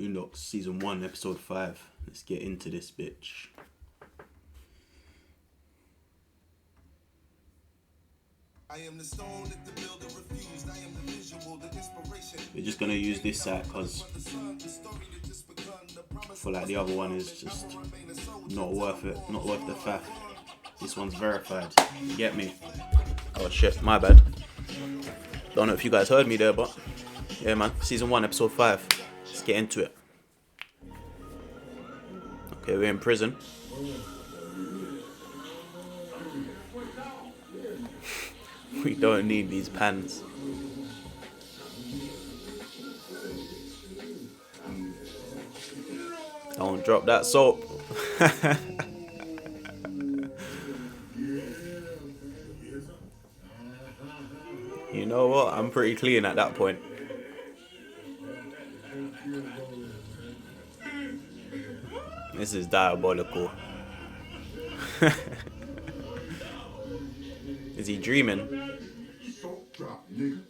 Boondocks Season 1, Episode 5. Let's get into this bitch. I am the stone that the builder refused. I am the visual, the inspiration. We're just gonna use this site because I feel like the other one is just not worth it, not worth the faff. This one's verified. You get me? Oh shit, my bad. Don't know if you guys heard me there, but yeah, man. Season 1, Episode 5. Let's get into it. Okay, we're in prison. We don't need these pants. Don't drop that soap. You know what? I'm pretty clean at that point. This is diabolical. Is he dreaming? Soap drop, nigga.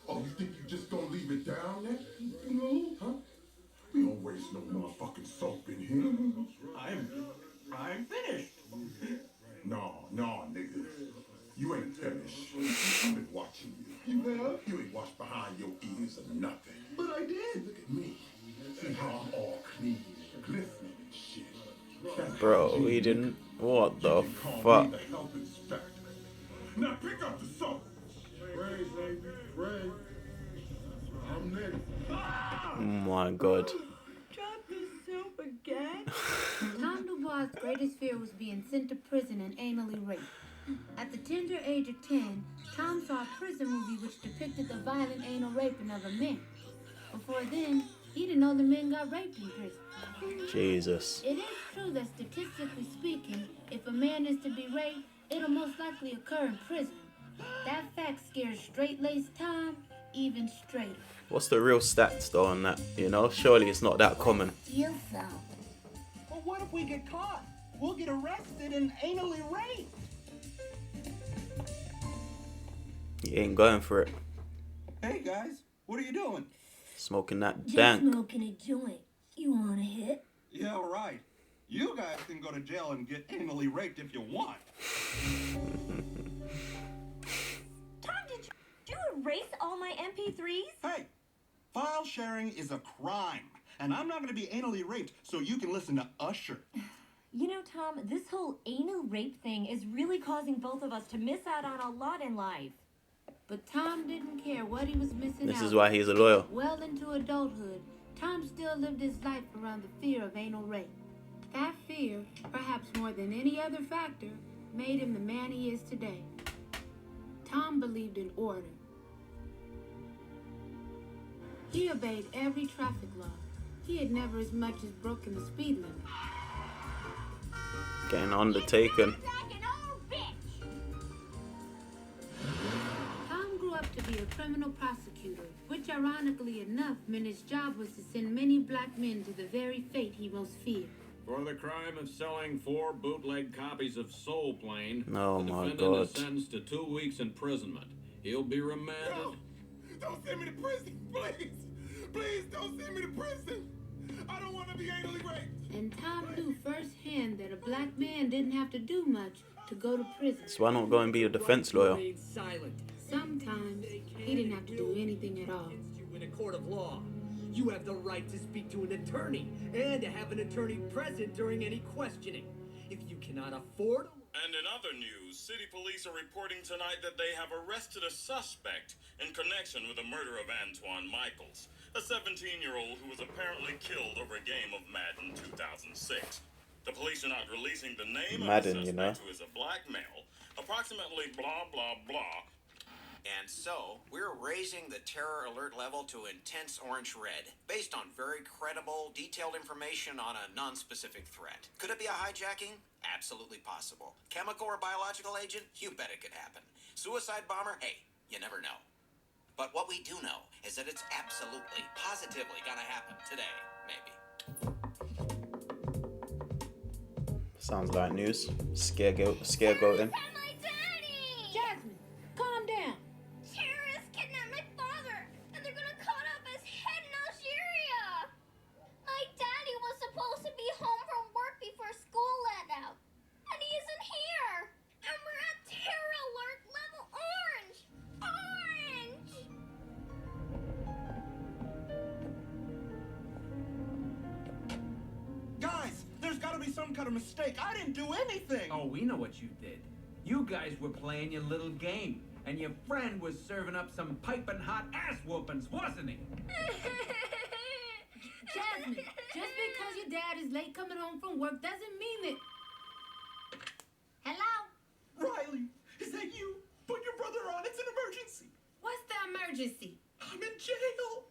Oh, you think you just gonna leave it down there? No. Huh? We don't waste no motherfucking soap in here. I'm finished. No, nigga. You ain't finished. I've been watching you. You have? You ain't washed behind your ears or nothing. But I did. Look at me. See how I'm all clean, glistening and shit. That's Bro, hygiene, we didn't. What the You can call fuck? me the health inspector. Now pick up the soap. Praise, baby. Praise. I'm ready. Oh my god. Drop the soap again? Tom Dubois' greatest fear was being sent to prison and anally raped. At the tender age of 10, Tom saw a prison movie which depicted the violent anal raping of a man. Before then, he didn't know the men got raped in prison. Jesus. It is true that statistically speaking, if a man is to be raped, it'll most likely occur in prison. That fact scares straight-laced Tom even straighter. What's the real stats though on that? You know, surely it's not that common. Feel so. Well, what if we get caught? We'll get arrested and anally raped. You ain't going for it. Hey, guys. What are you doing? Smoking that Just dank. smoking a joint. You want a hit? Yeah, right. You guys can go to jail and get anally raped if you want. Tom, did you erase all my MP3s? Hey, file sharing is a crime. And I'm not going to be anally raped so you can listen to Usher. You know, Tom, this whole anal rape thing is really causing both of us to miss out on a lot in life. But Tom didn't care what he was missing out. This is why he's a lawyer. Well into adulthood, Tom still lived his life around the fear of anal rape. That fear, perhaps more than any other factor, made him the man he is today. Tom believed in order. He obeyed every traffic law. He had never as much as broken the speed limit. Getting undertaken. Tom grew up to be a criminal prosecutor, which ironically enough meant his job was to send many black men to the very fate he most feared. For the crime of selling 4 bootleg copies of Soul Plane, Oh the my defendant is God. sentenced to 2 weeks imprisonment. He'll be remanded. No! Don't send me to prison, please! Please don't send me to prison! I don't want to be anally raped! And Tom knew firsthand that a black man didn't have to do much to go to prison. So why not go and be a defense lawyer? Sometimes he didn't have to do anything at all. In a court of law, you have the right to speak to an attorney and to have an attorney present during any questioning. If you cannot afford And in other news, city police are reporting tonight that they have arrested a suspect in connection with the murder of Antoine Michaels, a 17-year-old who was apparently killed over a game of Madden 2006. The police are not releasing the name Madden, of the you know. suspect, who is a black male, approximately blah, blah, blah. And so, we're raising the terror alert level to intense orange red, based on very credible, detailed information on a non-specific threat. Could it be a hijacking? Absolutely possible. Chemical or biological agent? You bet it could happen. Suicide bomber? Hey, you never know. But what we do know is that it's absolutely, positively gonna happen today, maybe. Sounds like news. Scaregoating. Jasmine, calm down. Terrorists kidnapped my father, and they're gonna cut off his head and I'll some kind of mistake. I didn't do anything. Oh, we know what you did. You guys were playing your little game, and your friend was serving up some piping hot ass whoopings, wasn't he? Jasmine, just because your dad is late coming home from work doesn't mean that... Hello? Riley, is that you? Put your brother on. It's an emergency. What's the emergency? I'm in jail.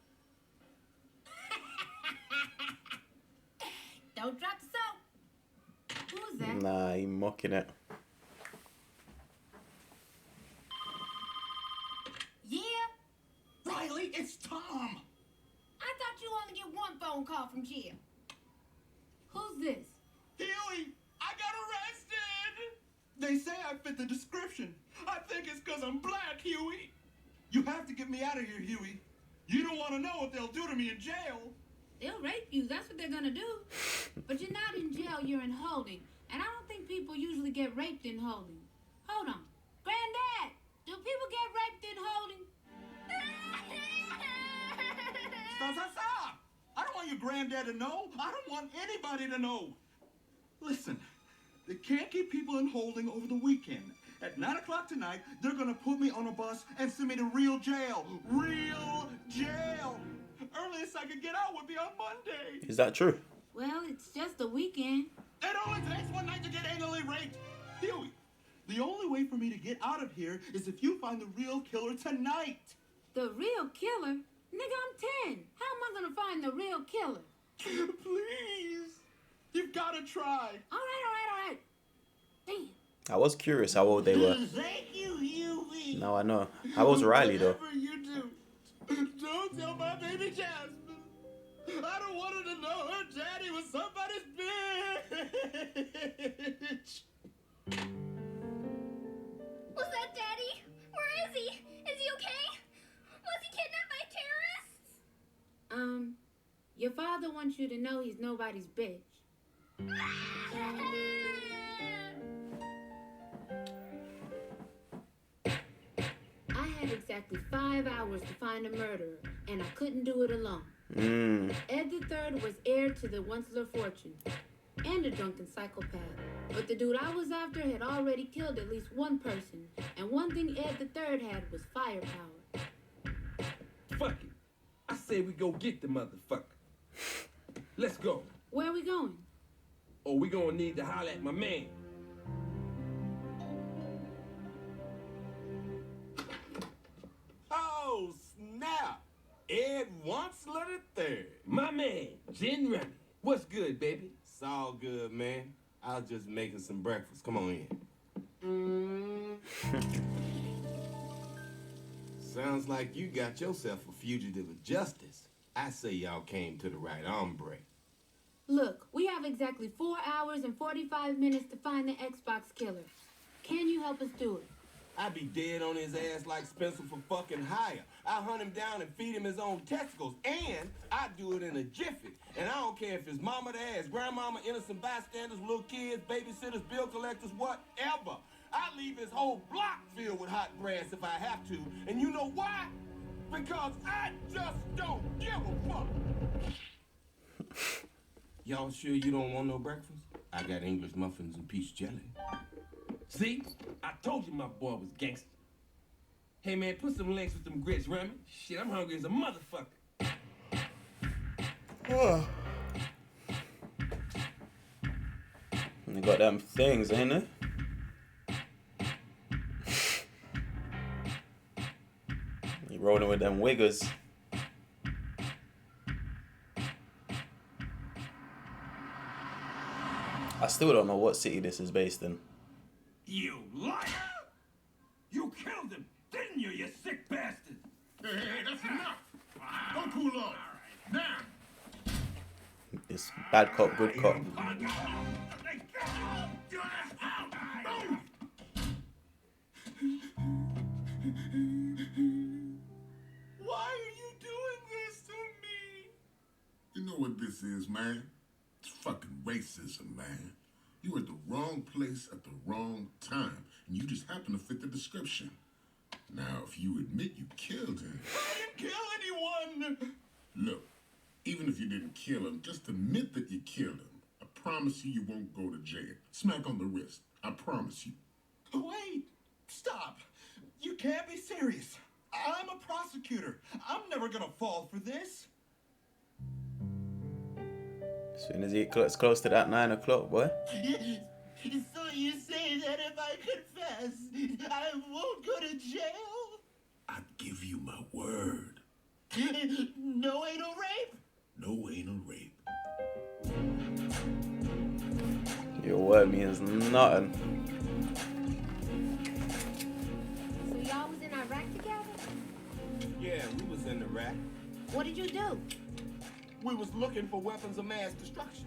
Don't drop the soap. Who's that? Nah, he mocking it. Yeah? Riley, it's Tom. I thought you only get one phone call from jail. Who's this? Huey, I got arrested. They say I fit the description. I think it's because I'm black, Huey. You have to get me out of here, Huey. You don't want to know what they'll do to me in jail. They'll rape you. That's what they're gonna do. But you're not in jail. You're in holding. And I don't think people usually get raped in holding. Hold on. Granddad, do people get raped in holding? Stop. I don't want your granddad to know. I don't want anybody to know. Listen, they can't keep people in holding over the weekend. At 9 o'clock tonight, they're gonna put me on a bus and send me to real jail. Real jail. Earliest I could get out would be on Monday. Is that true? Well, it's just a weekend. It only takes one night to get anally raped. Huey, the only way for me to get out of here is if you find the real killer tonight. The real killer? Nigga, I'm 10. How am I gonna find the real killer? Please. You've gotta try. All right. Damn. I was curious how old they were. Thank you, Huey. Now I know. How old's Riley though? Whatever you do, don't tell my baby Jasmine. I don't want her to know her daddy was somebody's bitch. Was that Daddy? Where is he? Is he okay? Was he kidnapped by terrorists? Your father wants you to know he's nobody's bitch. I had exactly 5 hours to find a murderer, and I couldn't do it alone. Ed III was heir to the Onceler fortune, and a drunken psychopath. But the dude I was after had already killed at least one person, and one thing Ed III had was firepower. Fuck it. I say we go get the motherfucker. Let's go. Where are we going? Or we gonna need to holler at my man. Oh, snap. Ed Onceler III. My man, Jen Remy. What's good, baby? It's all good, man. I was just making some breakfast. Come on in. Sounds like you got yourself a fugitive of justice. I say y'all came to the right hombre. Look, we have exactly 4 hours and 45 minutes to find the Xbox killer. Can you help us do it? I'd be dead on his ass like Spencer for fucking hire. I hunt him down and feed him his own testicles, and I do it in a jiffy. And I don't care if it's mama to ass, grandmama, innocent bystanders, little kids, babysitters, bill collectors, whatever. I leave his whole block filled with hot grass if I have to. And you know why? Because I just don't give a fuck. Y'all sure you don't want no breakfast? I got English muffins and peach jelly. See? I told you my boy was gangster. Hey, man, put some links with them grits, Remy. Shit, I'm hungry as a motherfucker. Oh. They got them things, ain't they? You rolling with them wiggers. I still don't know what city this is based in. You liar! You killed him, didn't you, you sick bastard? Hey, that's enough. Don't cool off. Now. This bad cop, good cop. Why are you doing this to me? You know what this is, man? It's fucking racism, man. You were at the wrong place at the wrong time, and you just happen to fit the description. Now, if you admit you killed him... I didn't kill anyone! Look, even if you didn't kill him, just admit that you killed him. I promise you won't go to jail. Smack on the wrist. I promise you. Wait! Stop! You can't be serious. I'm a prosecutor. I'm never gonna fall for this. As soon as it's close to that 9 o'clock, boy. So you say that if I confess, I won't go to jail? I give you my word. No anal rape? No anal rape. Your word means nothing. So y'all was in Iraq together? Yeah, we was in Iraq. What did you do? We was looking for weapons of mass destruction.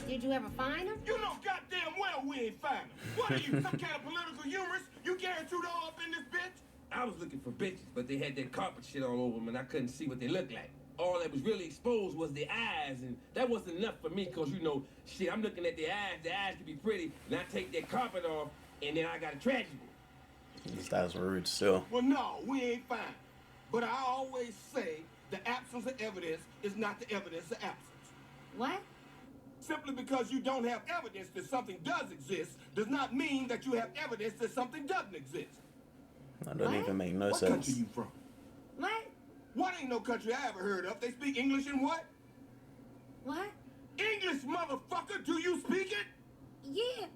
Did you ever find them? You know goddamn well we ain't find them. What are you, some kind of political humorist? You guaranteed all up in this bitch? I was looking for bitches, but they had that carpet shit all over them, and I couldn't see what they looked like. All that was really exposed was the eyes, and that wasn't enough for me, because, you know, shit, I'm looking at the eyes can be pretty, and I take that carpet off, and then I got a tragedy. That's rude still. Well, no, we ain't fine. But I always say the absence of evidence is not the evidence of absence. What? Simply because you don't have evidence that something does exist does not mean that you have evidence that something doesn't exist. That don't even make no What sense. country you from? What? What ain't no country I ever heard of? They speak English in what? What? English, motherfucker! Do you speak it? Yeah.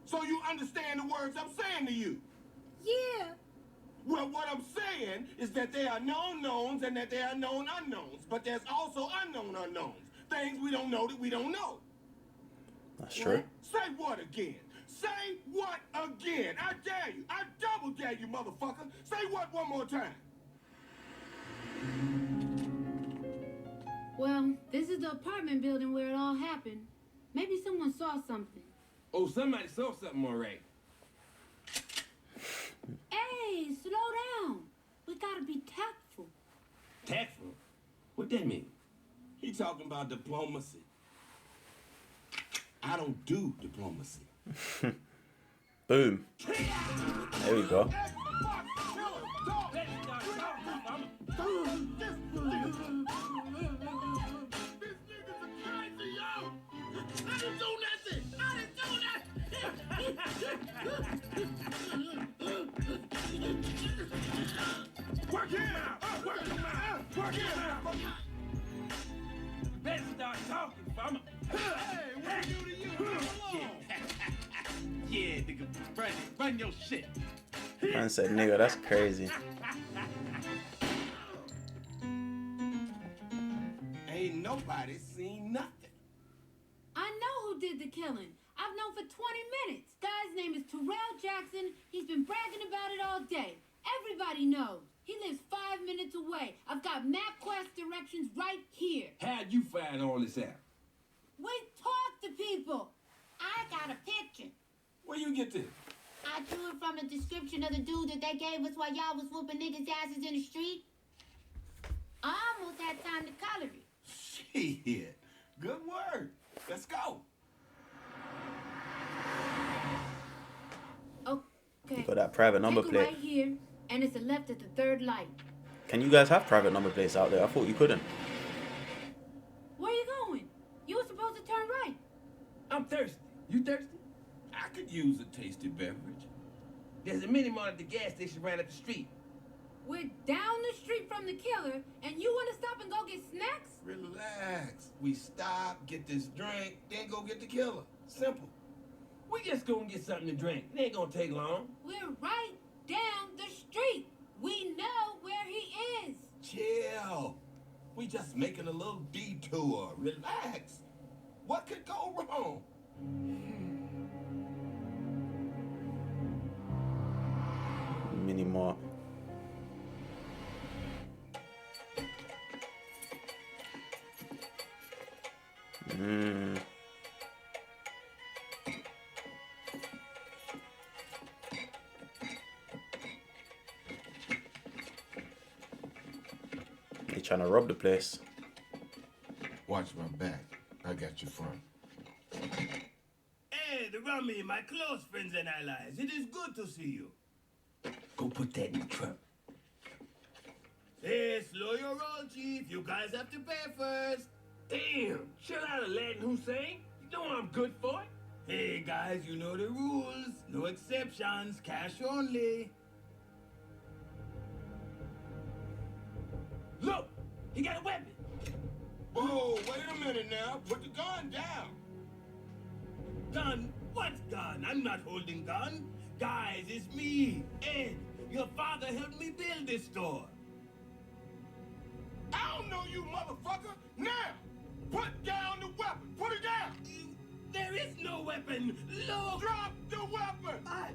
So you understand the words I'm saying to you? Yeah. Well, what I'm saying is that there are known knowns and that there are known unknowns. But there's also unknown unknowns. Things we don't know that we don't know. That's true. Say what again? Say what again? I dare you. I double dare you, motherfucker. Say what one more time. Well, this is the apartment building where it all happened. Maybe someone saw something. Oh, somebody saw something, all right. Hey, slow down. We gotta be tactful. Tactful? What that mean? He talking about diplomacy. I don't do diplomacy. Boom. There we go. Work him out! Work him out! Work him out! Better start talking, farmer. Hey, what do to you? Yeah, nigga, run your shit. Man said, nigga, that's crazy. Ain't nobody seen nothing. I know who did the killing. I've known for 20 minutes. Guy's name is Terrell Jackson. He's been bragging about it all day. Everybody knows. He lives 5 minutes away. I've got MapQuest directions right here. How'd you find all this out? We talk to people. I got a picture. Where you get this? I drew it from a description of the dude that they gave us while y'all was whooping niggas' asses in the street. I almost had time to color it. Shit. Good word. Let's go. Okay. You got that private number Take it plate. right here, and it's a left at the third light. Can you guys have private number plates out there? I thought you couldn't. Where you going? You were supposed to turn right. I'm thirsty. You thirsty? I could use a tasty beverage. There's a mini mart at the gas station right up the street. We're down the street from the killer, and you want to stop and go get snacks? Relax. We stop, get this drink, then go get the killer. Simple. We just gonna get something to drink. It ain't gonna take long. We're right down the street. We know where he is. Chill. We just making a little detour. Relax. What could go wrong? Mini mart. They trying to rob the place. Watch my back. I got your front. Hey, the Rummy, my close friends and allies. It is good to see you. Go put that in the truck. Hey, slow your roll, Chief. You guys have to pay first. Damn, chill out, Aladdin Hussein. You know I'm good for it. Hey guys, you know the rules. No exceptions, cash only. Look, he got a weapon. Whoa, wait a minute now. Put the gun down. Gun? What gun? I'm not holding gun. Guys, it's me, Ed. Your father helped me build this store. I don't know you, motherfucker. Now, put down the weapon. Put it down. There is no weapon. Look. Drop the weapon. I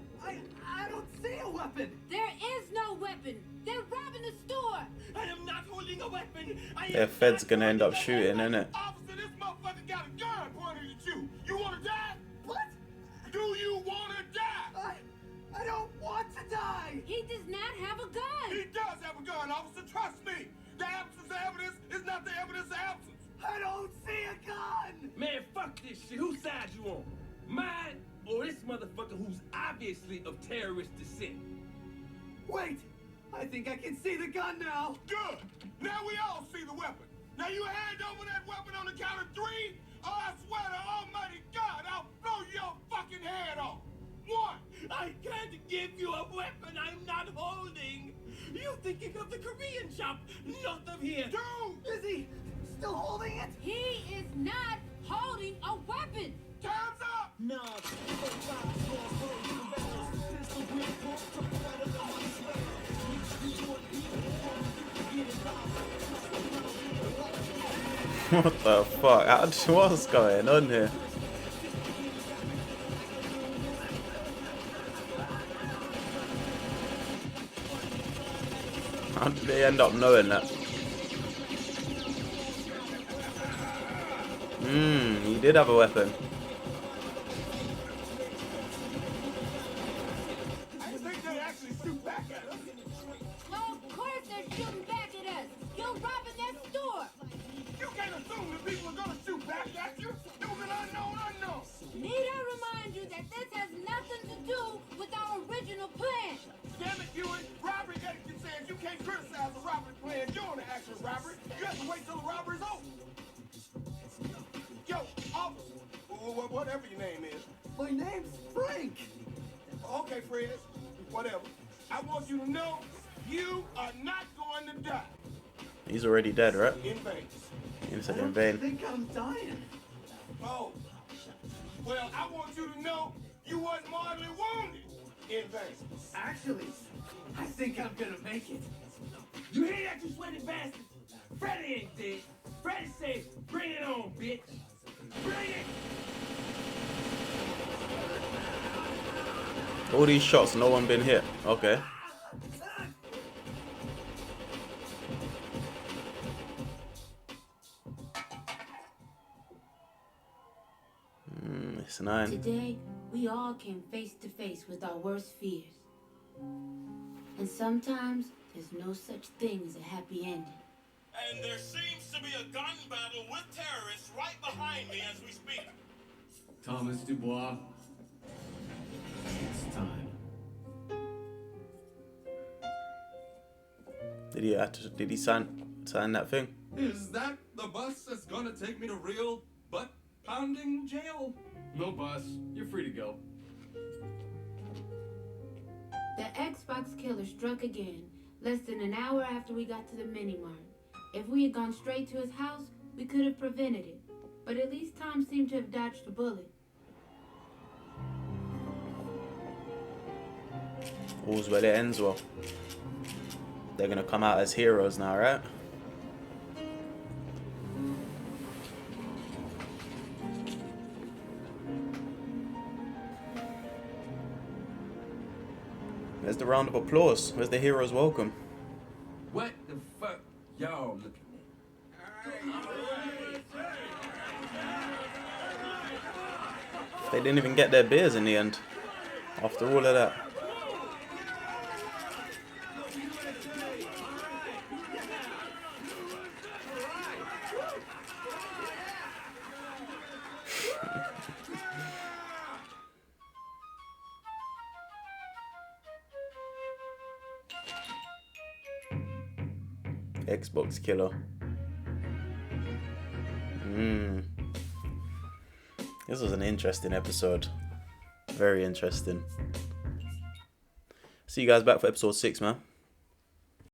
don't see a weapon. There is no weapon. They're robbing the store. I am not holding a weapon. Yeah, Fed's gonna end up shooting, innit? Officer, this motherfucker got a gun pointed at you. You wanna die? What? Do you wanna die? I don't want to die. He does not have a gun. He does have a gun, officer. Trust me. The absence of evidence is not the evidence of absence. I don't see a gun. Man, fuck this shit. Whose side you on? Mine or this motherfucker who's obviously of terrorist descent? Wait. I think I can see the gun now. Good. Now we all see the weapon. Now you hand over that weapon on the count of 3, or I swear to Almighty God, I'll blow your fucking head off. 1. I can't give you a weapon I'm not holding. You thinking of the Korean shop, not of here. 2. Is he still holding it? He is not holding a weapon. Time's up. No. What the fuck? What's going on here? How did they end up knowing that? He did have a weapon. I think they actually shoot back at us. Well, of course they're shooting back at us. You're robbing that store. You can't assume that people are gonna shoot back at you. It was an unknown. Need I remind you that this has nothing to do with our original plan? Damn it, Ewan. Robbery etiquette says you can't criticize a robbery plan during the actual robbery. You have to wait till the robbery's over. Yo, officer, whatever your name is. My name's Frank. Okay, Fred, whatever. I want you to know you are not going to die. He's already dead, right? In vain. He said in vain. I think I'm dying. Oh. Well, I want you to know you wasn't mortally wounded in vain. Actually, I think I'm gonna make it. You hear that, you sweaty bastard? Freddy ain't dead. Freddy says, bring it on, bitch. Bring it. All these shots, no one been hit. Okay. It's 9. Today, we all came face to face with our worst fears. And sometimes, there's no such thing as a happy ending. And there seems to be a gun battle with terrorists right behind me as we speak. Thomas Dubois, it's time. Did he sign that thing? Is that the bus that's gonna take me to real butt-pounding jail? No bus. You're free to go. The Xbox killer struck again, less than an hour after we got to the mini-mart. If we had gone straight to his house, we could have prevented it. But at least Tom seemed to have dodged a bullet. All's well that ends well. They're gonna come out as heroes now, right? Where's the round of applause? Where's the hero's welcome? What the fuck y'all looking They didn't even get their beers in the end. After all of that. Xbox killer. This was an interesting episode. Very interesting. See you guys back for episode 6, man.